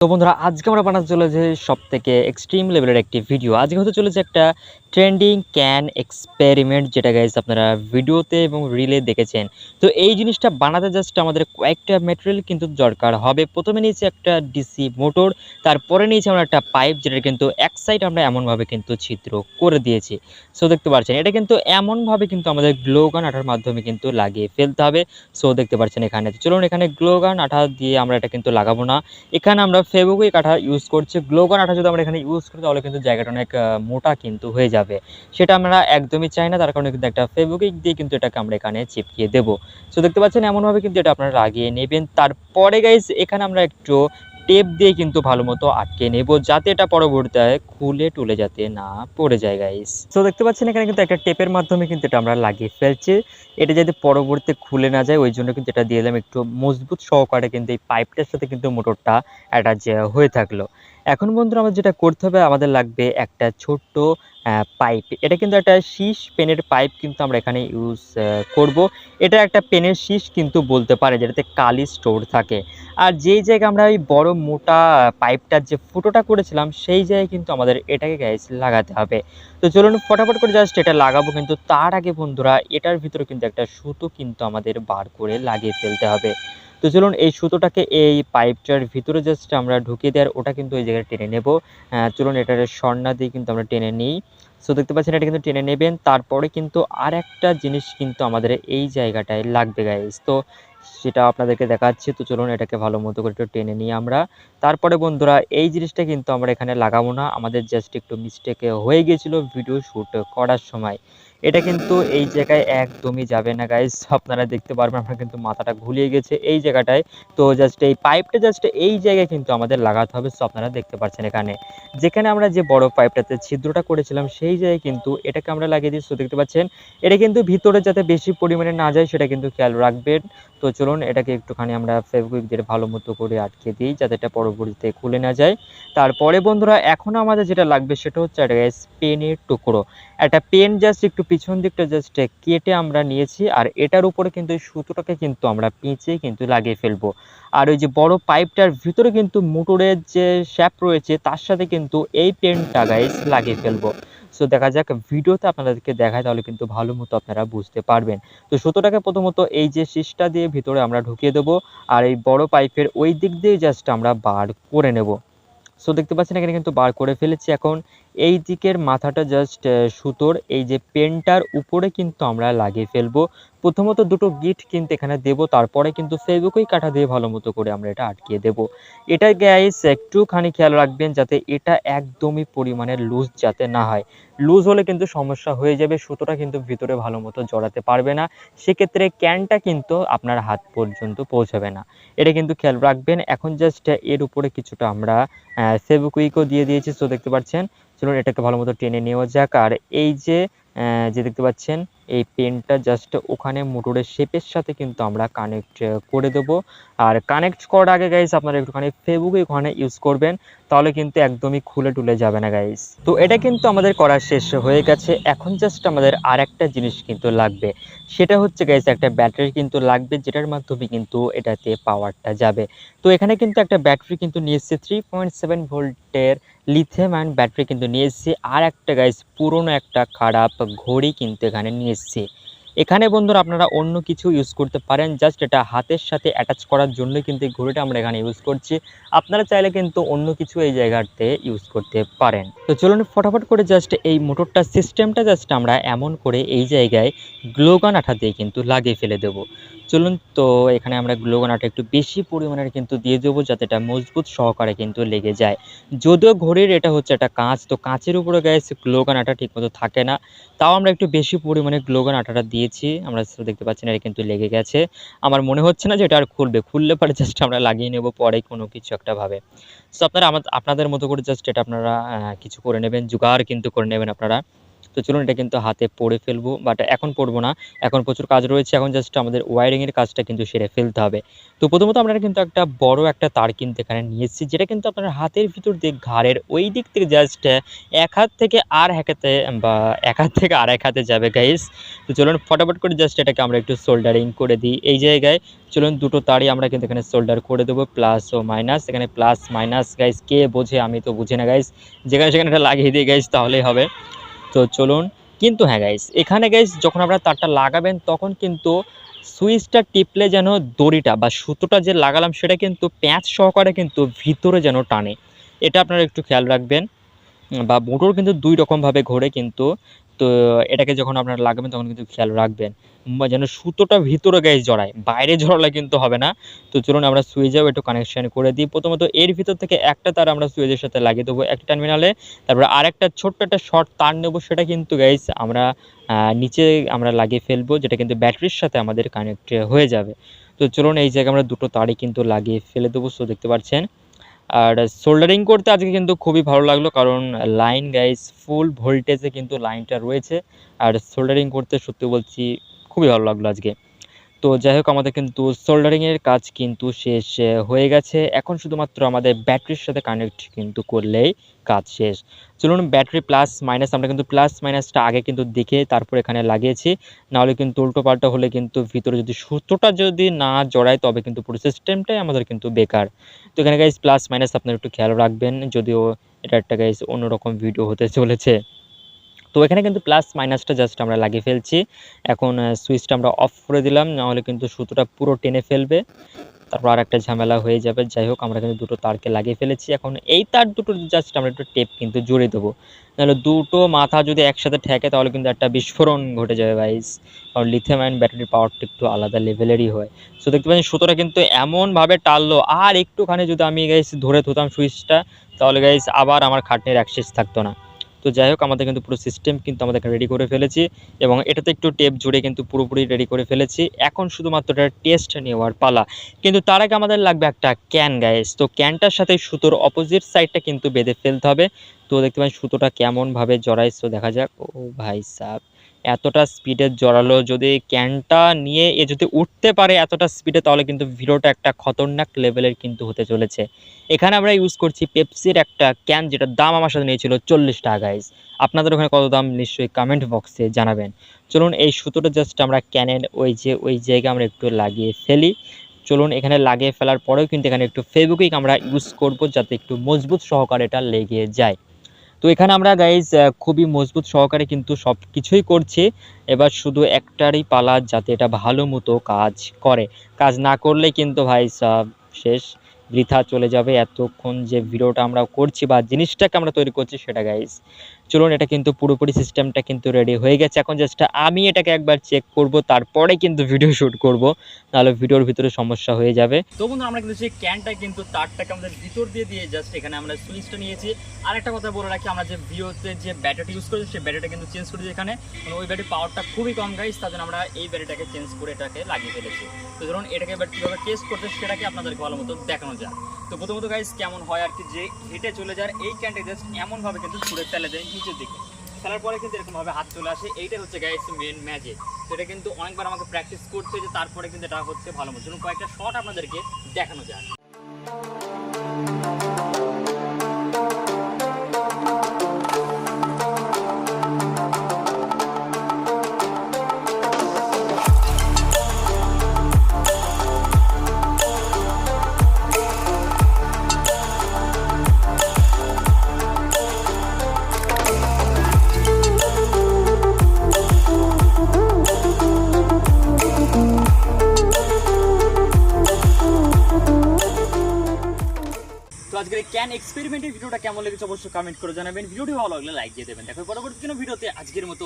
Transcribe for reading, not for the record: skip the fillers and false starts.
তো বন্ধুরা আজকে আমরা বানাতে চলেছি সবথেকে এক্সট্রিম লেভেলের একটি ভিডিও। আজকে হতে চলেছে একটা ট্রেন্ডিং ক্যান এক্সপেরিমেন্ট, যেটা গাইস আপনারা ভিডিওতে এবং রিলে দেখেছেন। তো এই জিনিসটা বানাতে জাস্ট আমাদের কয়েকটা ম্যাটেরিয়াল কিন্তু দরকার হবে। প্রথমে নিয়েছি একটা ডিসি মোটর, তারপরে নিয়েছি আমরা একটা পাইপ, যেটা কিন্তু এক সাইড আমরা এমনভাবে কিন্তু ছিদ্র করে দিয়েছি। সো দেখতে পাচ্ছেন এটা কিন্তু এমনভাবে কিন্তু আমাদের গ্লো গান আঠার মাধ্যমে কিন্তু লাগিয়ে ফেলতে হবে। সো দেখতে পাচ্ছেন এখানে, তো চলুন এখানে গ্লো গান আঠা দিয়ে আমরা এটা কিন্তু লাগাবো না, এখানে আমরা ফেভিকুইক আঠা ইউজ করছি। গ্লো গান আঠা যদি আমরা এখানে ইউজ করি তাহলে কিন্তু জায়গাটা অনেক মোটা কিন্তু হয়ে যাবে, সেটা আমরা একদমই চাই না। তার কারণে কিন্তু একটা ফেভিকুইক দিয়ে কিন্তু এটাকে আমরা এখানে চিপকিয়ে দেবো। সো দেখতে পাচ্ছেন এমনভাবে কিন্তু এটা আপনারা লাগিয়ে নেবেন। তারপরে গাইস এখানে আমরা একটু টেপ দিয়ে কিন্তু ভালো মতো আটকে নেব, যাতে এটা পরবর্তীতে খুলে টুলে যাতে না পড়ে যায় গাইস। সো দেখতে পাচ্ছেন এখানে কিন্তু একটা টেপের মাধ্যমে কিন্তু এটা আমরা লাগিয়ে ফেলছি, এটা যাতে পরবর্তীতে খুলে না যায় ওই জন্য কিন্তু এটা দিয়ে দিলাম একটু মজবুত সহকারে কিন্তু এই পাইপটার সাথে কিন্তু মোটরটা অ্যাটাচ হয়ে থাকলো। এখন বন্ধুরা আমাদের যেটা করতে হবে, আমাদের লাগবে একটা ছোট্ট পাইপ। এটা কিন্তু একটা শীষ পেনের পাইপ কিন্তু আমরা এখানে ইউজ করব। এটা একটা পেনের শীষ কিন্তু বলতে পারে, যেটাতে কালি স্টোর থাকে। আর যেই জায়গায় আমরা এই বড় মোটা পাইপটার যে ফুটোটা করেছিলাম সেই জায়গায় কিন্তু আমাদের এটাকে গ্যাস লাগাতে হবে। তো চলুন ফটাফট করে জাস্ট এটা লাগাবো, কিন্তু তার আগে বন্ধুরা এটার ভিতরে কিন্তু একটা সুতো কিন্তু আমাদের বার করে লাগিয়ে ফেলতে হবে। তো চলুন এই সুতোটাকে এই পাইপটার ভিতরে জাস্ট আমরা ঢুকিয়ে দেওয়ার ওটা কিন্তু ওই জায়গায় টেনে নেব। চলুন এটার সরনা দিয়ে কিন্তু আমরা টেনে নিই। সো দেখতে পাচ্ছেন এটা কিন্তু টেনে নেবেন। তারপরে কিন্তু আর একটা জিনিস কিন্তু আমাদের এই জায়গাটায় লাগবে গাইস, তো সেটা আপনাদেরকে দেখাচ্ছি। তো চলুন এটাকে ভালো মতো করে একটু টেনে নিই আমরা। তারপরে বন্ধুরা এই জিনিসটা কিন্তু আমরা এখানে লাগাবো না, আমাদের জাস্ট একটু মিস্টেক হয়ে গিয়েছিল ভিডিও শ্যুট করার সময়। এটা কিন্তু এই জায়গায় একদমই যাবে না গাইস, আপনারা দেখতে পারবেন আমরা কিন্তু মাথাটা ঘুরিয়ে গেছে এই জায়গাটায়। তো জাস্ট এই পাইপটা জাস্ট এই জায়গায় কিন্তু আমাদের লাগাতে হবে। সো আপনারা দেখতে পাচ্ছেন এখানে যেখানে আমরা যে বড় পাইপটাতে ছিদ্রটা করেছিলাম সেই জায়গায় কিন্তু এটাকে আমরা লাগিয়ে দিই। সো দেখতে পাচ্ছেন এটা কিন্তু ভিতরে যাতে বেশি পরিমাণে না যায় সেটা কিন্তু খেয়াল রাখবেন। তো চলুন এটাকে একটুখানি আমরা ফেভিকুইক দিয়ে ভালো মতো করে আটকে দিই, যাতে এটা পরবর্তীতে খুলে না যায়। তারপরে বন্ধুরা এখন আমাদের যেটা লাগবে সেটা হচ্ছে একটা পেনের টুকরো। একটা পেন জাস্ট একটু পিছন দিকটা জাস্ট কেটে আমরা নিয়েছি, আর এটার উপরে কিন্তু এই সুতোটাকে কিন্তু আমরা পেঁচে কিন্তু লাগিয়ে ফেলবো। আর ওই যে বড় পাইপটার ভিতরে কিন্তু মোটরের যে শ্যাফট রয়েছে তার সাথে কিন্তু এই পেনটা গাইস লাগিয়ে ফেলবো। সো দেখা যাক ভিডিওতে আপনাদেরকে দেখায়, তাহলে কিন্তু ভালো মতো আপনারা বুঝতে পারবেন। তো সুতোটাকে প্রথমত এই যে শীষটা দিয়ে ভিতরে আমরা ঢুকিয়ে দেবো, আর এই বড় পাইপের ওই দিক দিয়ে জাস্ট আমরা বার করে নেব। সো দেখতে পাচ্ছেন এখানে কিন্তু বার করে ফেলেছি। এখন এই দিকের মাথাটা জাস্ট সুতোর এই যে পেনটার উপরে কিন্তু আমরা লাগিয়ে ফেলবো। প্রথমত দুটো গিট কিন্তু এখানে দেব, তারপরে কিন্তু ফেভিকুইক কাঁটা দিয়ে ভালো মতো করে আমরা এটা আটকিয়ে দেব। এটা গাইস একটুখানি খেয়াল রাখবেন যাতে এটা একদমই পরিমাণে লুজ যাতে না হয়। লুজ হলে কিন্তু সমস্যা হয়ে যাবে, সুতোটা কিন্তু ভিতরে ভালো মতো জড়াতে পারবে না, সেক্ষেত্রে ক্যানটা কিন্তু আপনার হাত পর্যন্ত পৌঁছাবে না। এটা কিন্তু খেয়াল রাখবেন। এখন জাস্ট এর উপরে কিছুটা আমরা ফেভিকুইকও দিয়ে দিয়েছি। সো দেখতে পাচ্ছেন, চলুন এটাকে ভালো মতো টেনে নেওয়া যাক। আর এই যে যে দেখতে পাচ্ছেন এই পেনটা জাস্ট ওখানে মোটরের শেপের সাথে কিন্তু আমরা কানেক্ট করে দেবো। আর কানেক্ট করার আগে গাইস আপনারা একটুখানি ফেভিকুইক ওখানে ইউজ করবেন, তাহলে কিন্তু একদমই খুলে টুলে যাবে না গাইস। তো এটা কিন্তু আমাদের করা শেষ হয়ে গেছে। এখন জাস্ট আমাদের আর একটা জিনিস কিন্তু লাগবে, সেটা হচ্ছে গাইস একটা ব্যাটারি কিন্তু লাগবে, যেটার মাধ্যমে কিন্তু এটাতে পাওয়ারটা যাবে। তো এখানে কিন্তু একটা ব্যাটারি কিন্তু নিয়ে এসেছি 3.7 ভোল্টের লিথিয়াম আয়ন ব্যাটারি কিন্তু নিয়ে এসেছি। আর একটা গাইস পুরনো একটা খারাপ ঘড়ি কিন্তু এখানে নিয়ে এসেছি। এখানে বন্ধুরা আপনারা অন্য কিছু ইউজ করতে পারেন, জাস্ট এটা হাতের সাথে অ্যাটাচ করার জন্য কিন্তু এই ঘড়িটা আমরা এখানে ইউজ করছি। আপনারা চাইলে কিন্তু অন্য কিছু এই জায়গাতে ইউজ করতে পারেন। তো চলুন ফটাফট করে জাস্ট এই মোটরটার সিস্টেমটা জাস্ট আমরা এমন করে এই জায়গায় গ্লোগান আঠা দিয়ে কিন্তু লাগিয়ে ফেলে দেবো। চলুন, তো এখানে আমরা গ্লোগান আঠা একটু বেশি পরিমাণের কিন্তু দিয়ে দেবো, যাতে এটা মজবুত সহকারে কিন্তু লেগে যায়। যদিও ঘড়ির এটা হচ্ছে একটা কাঁচ, তো কাঁচের উপরে গাইস গ্লোগান আঠা ঠিকমতো থাকে না, তাও আমরা একটু বেশি পরিমাণে গ্লোগান আঠাটা দিয়েছি। আমরা দেখতে পাচ্ছেন এটা কিন্তু লেগে গেছে। আমার মনে হচ্ছে না যে এটা আর খুলবে, খুললে পরে জাস্ট আমরা লাগিয়ে নেব পরে কোনো কিছু একটা ভাবে। সো আপনারা আপনাদের মতো করে জাস্ট এটা আপনারা কিছু করে নেবেন, জোগাড় কিন্তু করে নেবেন আপনারা। তো চলুন এটা কিন্তু হাতে পড়ে ফেলবো, বাট এখন পড়বো না, এখন প্রচুর কাজ রয়েছে, এখন জাস্ট আমাদের ওয়্যারিংয়ের কাজটা কিন্তু সেরে ফেলতে হবে। তো প্রথমত আমরা কিন্তু একটা বড় একটা তার কিন্তু এখানে নিয়ে এসেছি, যেটা কিন্তু আপনার হাতের ভিতর দিয়ে ঘাড়ের ওই দিক থেকে জাস্ট এক হাত থেকে আর এক হাতে বা এক হাত থেকে আরেক হাতে যাবে গাইস। তো চলুন ফটাফট করে জাস্ট এটাকে আমরা একটু সোল্ডারিং করে দিই এই জায়গায়। চলুন দুটো তারই আমরা কিন্তু এখানে সোল্ডার করে দেবো, প্লাস ও মাইনাস। এখানে প্লাস মাইনাস গাইস কে বোঝে, আমি তো বুঝি না গাইস, যেখানে সেখানে এটা লাগিয়ে দিই গাইস, তাহলেই হবে। তো চলুন, কিন্তু হ্যাঁ গাইস, এখানে গাইস যখন আপনারা তারটা লাগাবেন তখন কিন্তু সুইচটা টিপলে যেন দড়িটা বা সুতোটা যে লাগালাম সেটা কিন্তু প্যাঁচ সহকারে কিন্তু ভিতরে যেন টানে, এটা আপনারা একটু খেয়াল রাখবেন। বা মোটর কিন্তু ২ রকমভাবে ঘোরে কিন্তু। তো এটাকে যখন আপনারা লাগাবেন তখন কিন্তু খেয়াল রাখবেন যেন সুতোটা ভিতরে গাইস জড়ায়, বাইরে জড়ালে কিন্তু হবে না। তো চলুন আমরা সুইচেও একটু কানেকশন করে দিই। প্রথমত এর ভিতর থেকে একটা তার আমরা সুইচের সাথে লাগিয়ে দেবো একটা টার্মিনালে, তারপরে আরেকটা ছোট্ট একটা শর্ট তার নেব, সেটা কিন্তু গাইস আমরা নিচে আমরা লাগিয়ে ফেলবো, যেটা কিন্তু ব্যাটারির সাথে আমাদের কানেক্ট হয়ে যাবে। তো চলুন এই জায়গায় আমরা দুটো তারই কিন্তু লাগিয়ে ফেলে দেবো, সো দেখতে পাচ্ছেন। আর সোল্ডারিং করতে আজকে কিন্তু খুবই ভালো লাগলো, কারণ লাইন গাইস ফুল ভোল্টেজে কিন্তু লাইনটা রয়েছে। আর সোল্ডারিং করতে সত্যি বলছি খুবই ভালো লাগলো আজকে। তো যাই হোক, আমাদের কিন্তু সোল্ডারিংয়ের কাজ কিন্তু শেষ হয়ে গেছে। এখন শুধুমাত্র আমাদের ব্যাটারির সাথে কানেক্ট কিন্তু করলেই কাজ শেষ। চলুন ব্যাটারি প্লাস মাইনাস, আমরা কিন্তু প্লাস মাইনাসটা আগে কিন্তু দেখে তারপর এখানে লাগিয়েছি, নাহলে কিন্তু উল্টোপাল্টা হলে কিন্তু ভিতরে যদি সুতোটা যদি না জড়ায় তবে কিন্তু পুরো সিস্টেমটাই আমাদের কিন্তু বেকার। তো এখানে গাইস প্লাস মাইনাস আপনারা একটু খেয়াল রাখবেন, যদিও এটা একটা গাইস অন্যরকম ভিডিও হতে চলেছে। তো এখানে কিন্তু প্লাস মাইনাসটা জাস্ট আমরা লাগিয়ে ফেলছি। এখন সুইচটা আমরা অফ করে দিলাম, নাহলে কিন্তু সুতোটা পুরো টেনে ফেলবে, তারপর আরেকটা ঝামেলা হয়ে যাবে। যাই হোক, আমরা কিন্তু দুটো তারকে লাগিয়ে ফেলেছি। এখন এই তার দুটো জাস্ট আমরা একটু টেপ কিন্তু জুড়ে দেবো, নাহলে দুটো মাথা যদি একসাথে ঠেকে তাহলে কিন্তু একটা বিস্ফোরণ ঘটে যাবে গাইস। কারণ লিথিয়াম আয়ন ব্যাটারির পাওয়ারটা একটু আলাদা লেভেলেরই হয়। সো দেখতে পাচ্ছেন সুতোটা কিন্তু এমনভাবে টানলো, আর একটুখানি যদি আমি গাইস ধরে থুতাম সুইচটা, তাহলে গাইস আবার আমার খাটনির অ্যাক্সেস থাকতো না। তো যাই হোক, আমাদের কিন্তু পুরো সিস্টেম কিন্তু আমাদের রেডি করে ফেলেছি, এবং এটাতে একটু টেপ জুড়ে কিন্তু পুরোপুরি রেডি করে ফেলেছি। এখন শুধুমাত্র এটা টেস্ট নেওয়ার পালা, কিন্তু তার আগে আমাদের লাগবে একটা ক্যান গাইস। তো ক্যানটার সাথে সুতোর অপোজিট সাইডটা কিন্তু বেঁধে ফেলতে হবে। তো দেখতে পাচ্ছেন সুতোটা কেমনভাবে জড়াইছো, দেখা যাক। ও ভাই সাব, এতটা স্পিডে জড়ালো, যদি ক্যানটা নিয়ে এ যদি উঠতে পারে এতটা স্পিডে, তাহলে কিন্তু ভিডিওটা একটা খতরনাক লেভেলের কিন্তু হতে চলেছে। এখানে আমরা ইউজ করছি পেপসির একটা ক্যান, যেটার দাম আমার সাথে নিয়েছিল 40 টাকা গাইস। আপনাদের ওখানে কত দাম নিশ্চয়ই কমেন্ট বক্সে জানাবেন। চলুন এই সুতোটা জাস্ট আমরা ক্যানের ওই জায়গায় আমরা একটু লাগিয়ে ফেলি। চলুন এখানে লাগিয়ে ফেলার পরেও কিন্তু এখানে একটু ফেভিকুইক আমরা ইউজ করব, যাতে একটু মজবুত সহকারে এটা লেগে যায়। তো এখানে আমরা গাইজ খুবই মজবুত সহকারে কিন্তু সব কিছুই করছি। এবার শুধু একটারই পালা, যাতে এটা ভালো মতো কাজ করে। কাজ না করলে কিন্তু ভাই সাব শেষ, বৃথা চলে যাবে এতক্ষণ যে ভিডিওটা আমরা করছি বা জিনিসটাকে আমরা তৈরি করছি সেটা গাইজ। চলুন এটা কিন্তু পুরোপুরি সিস্টেমটা কিন্তু রেডি হয়ে গেছে। এখন জাস্ট আমি এটাকে একবার চেক করব, তারপরে কিন্তু ভিডিও শ্যুট করব, নাহলে ভিডিওর ভিতরে সমস্যা হয়ে যাবে। তো বন্ধু আমরা কিন্তু সেই ক্যানটা কিন্তু তারটাকে আমাদের ভিতর দিয়ে জাস্ট এখানে আমরা সুইচটা নিয়েছি। আর একটা কথা বলে রাখি, আমরা যে ভিডিওতে যে ব্যাটারি ইউজ করেছি সেই ব্যাটারিটা কিন্তু চেঞ্জ করেছি এখানে, ওই ব্যাটারির পাওয়ারটা খুবই কম গাইস, তার জন্য আমরা এই ব্যাটারিটাকে চেঞ্জ করে এটাকে লাগিয়ে ফেলেছি। তো ধরুন এটাকে এবার কীভাবে টেস্ট করতে সেটাকে আপনাদেরকে ভালো মতো দেখানো যায়। তো প্রথমত গাইস কেমন হয় আর কি, যে হেঁটে চলে যায় এই ক্যানটা জাস্ট এমনভাবে কিন্তু ছুঁড়ে ফেলে দেয় নিচের দিকে, ফেলার পরে কিন্তু এরকমভাবে হাত চলে আসে। এইটাই হচ্ছে গাইস মেন ম্যাজিক। তো এটা কিন্তু অনেকবার আমাকে প্র্যাকটিস করতে হয়েছে, তারপরে কিন্তু এটা হচ্ছে ভালো মতো। চলুন কয়েকটা শট আপনাদেরকে দেখানো যায়। আজকের ক্যান এক্সপেরিমেন্টের ভিডিওটা কেমন লেগেছে অবশ্যই কমেন্ট করে জানাবেন। ভিডিওটি ভালো লাগলে লাইক দিয়ে দেবেন। দেখো পরবর্তী কোনো ভিডিওতে। আজকের মতো